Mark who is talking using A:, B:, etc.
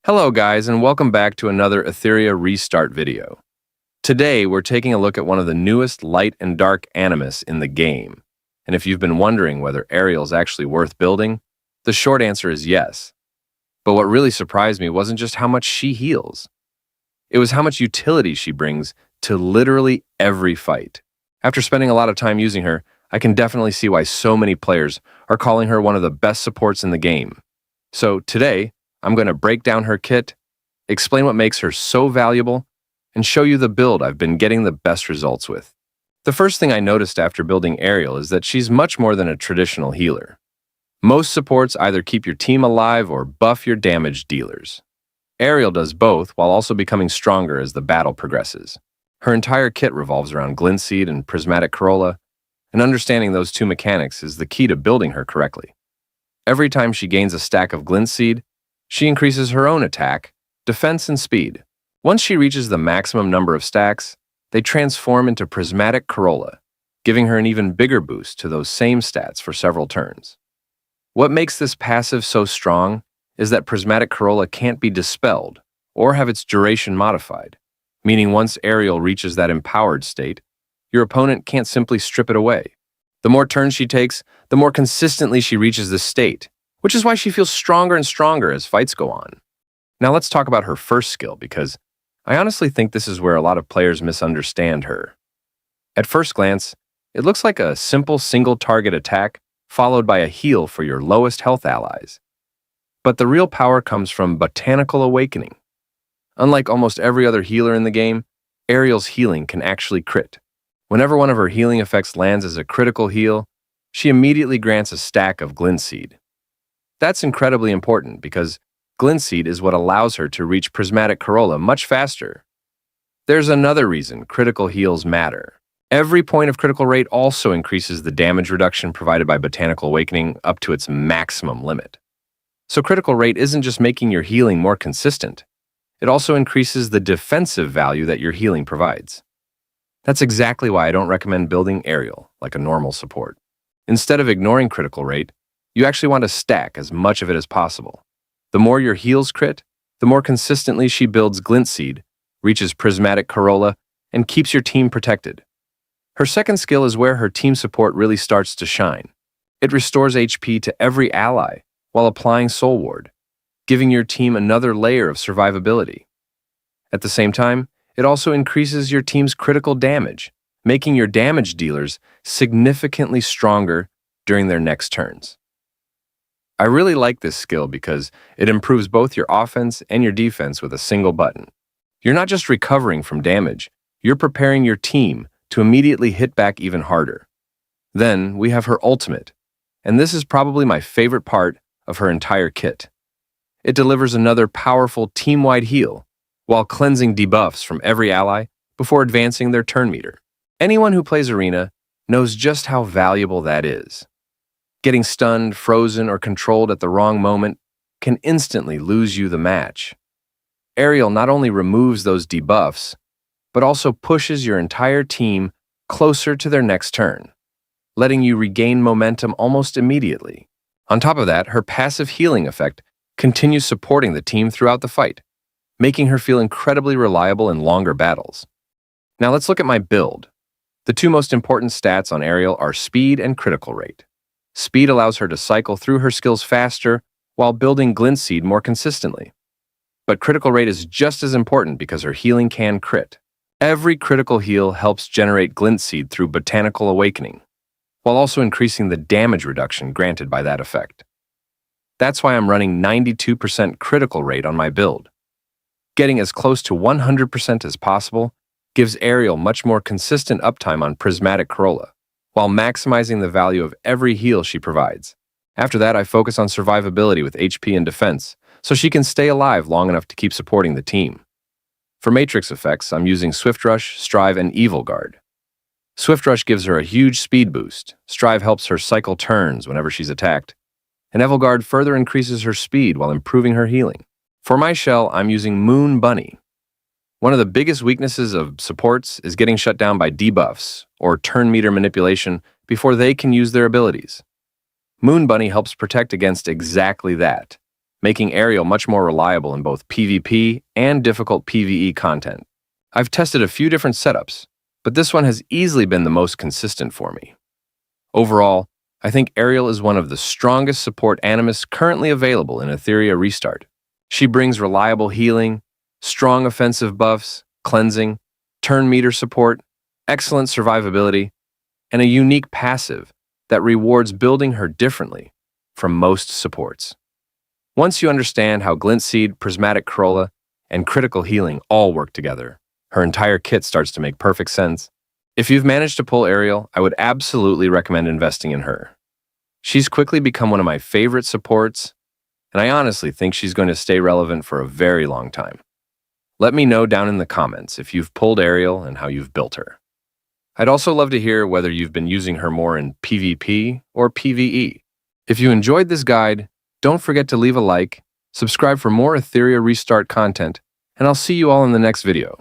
A: Hello guys, and welcome back to another Etheria restart video. Today we're taking a look at one of the newest light and dark animus in the game. And if you've been wondering whether Ariel's actually worth building, the short answer is yes. But what really surprised me wasn't just how much she heals. It was how much utility she brings to literally every fight. After spending a lot of time using her, I can definitely see why so many players are calling her one of the best supports in the game. So today, I'm going to break down her kit, explain what makes her so valuable, and show you the build I've been getting the best results with. The first thing I noticed after building Ariel is that she's much more than a traditional healer. Most supports either keep your team alive or buff your damage dealers. Ariel does both while also becoming stronger as the battle progresses. Her entire kit revolves around Glint Seed and Prismatic Corolla, and understanding those two mechanics is the key to building her correctly. Every time she gains a stack of Glint Seed, she increases her own attack, defense, and speed. Once she reaches the maximum number of stacks, they transform into Prismatic Corolla, giving her an even bigger boost to those same stats for several turns. What makes this passive so strong is that Prismatic Corolla can't be dispelled or have its duration modified, meaning once Ariel reaches that empowered state, your opponent can't simply strip it away. The more turns she takes, the more consistently she reaches this state, which is why she feels stronger and stronger as fights go on. Now let's talk about her first skill, because I honestly think this is where a lot of players misunderstand her. At first glance, it looks like a simple single-target attack followed by a heal for your lowest health allies. But the real power comes from Botanical Awakening. Unlike almost every other healer in the game, Ariel's healing can actually crit. Whenever one of her healing effects lands as a critical heal, she immediately grants a stack of Glint Seed. That's incredibly important because Glint Seed is what allows her to reach Prismatic Corolla much faster. There's another reason critical heals matter. Every point of critical rate also increases the damage reduction provided by Botanical Awakening up to its maximum limit. So critical rate isn't just making your healing more consistent, it also increases the defensive value that your healing provides. That's exactly why I don't recommend building Ariel like a normal support. Instead of ignoring critical rate, you actually want to stack as much of it as possible. The more your heals crit, the more consistently she builds Glint Seed, reaches Prismatic Corolla, and keeps your team protected. Her second skill is where her team support really starts to shine. It restores HP to every ally while applying Soul Ward, giving your team another layer of survivability. At the same time, it also increases your team's critical damage, making your damage dealers significantly stronger during their next turns. I really like this skill because it improves both your offense and your defense with a single button. You're not just recovering from damage, you're preparing your team to immediately hit back even harder. Then we have her ultimate, and this is probably my favorite part of her entire kit. It delivers another powerful team-wide heal while cleansing debuffs from every ally before advancing their turn meter. Anyone who plays Arena knows just how valuable that is. Getting stunned, frozen, or controlled at the wrong moment can instantly lose you the match. Ariel not only removes those debuffs, but also pushes your entire team closer to their next turn, letting you regain momentum almost immediately. On top of that, her passive healing effect continues supporting the team throughout the fight, making her feel incredibly reliable in longer battles. Now let's look at my build. The two most important stats on Ariel are speed and critical rate. Speed allows her to cycle through her skills faster while building Glint Seed more consistently. But critical rate is just as important because her healing can crit. Every critical heal helps generate Glint Seed through Botanical Awakening, while also increasing the damage reduction granted by that effect. That's why I'm running 92% critical rate on my build. Getting as close to 100% as possible gives Ariel much more consistent uptime on Prismatic Corolla, while maximizing the value of every heal she provides. After that, I focus on survivability with HP and defense, so she can stay alive long enough to keep supporting the team. For matrix effects, I'm using Swift Rush, Strive, and Evil Guard. Swift Rush gives her a huge speed boost, Strive helps her cycle turns whenever she's attacked, and Evil Guard further increases her speed while improving her healing. For my shell, I'm using Moon Bunny. One of the biggest weaknesses of supports is getting shut down by debuffs or turn meter manipulation before they can use their abilities. Moon Bunny helps protect against exactly that, making Ariel much more reliable in both PvP and difficult PvE content. I've tested a few different setups, but this one has easily been the most consistent for me. Overall, I think Ariel is one of the strongest support Animus currently available in Etheria Restart. She brings reliable healing, strong offensive buffs, cleansing, turn meter support, excellent survivability, and a unique passive that rewards building her differently from most supports. Once you understand how Glint Seed, Prismatic Corolla, and Critical Healing all work together, her entire kit starts to make perfect sense. If you've managed to pull Ariel, I would absolutely recommend investing in her. She's quickly become one of my favorite supports, and I honestly think she's going to stay relevant for a very long time. Let me know down in the comments if you've pulled Ariel and how you've built her. I'd also love to hear whether you've been using her more in PvP or PvE. If you enjoyed this guide, don't forget to leave a like, subscribe for more Etheria Restart content, and I'll see you all in the next video.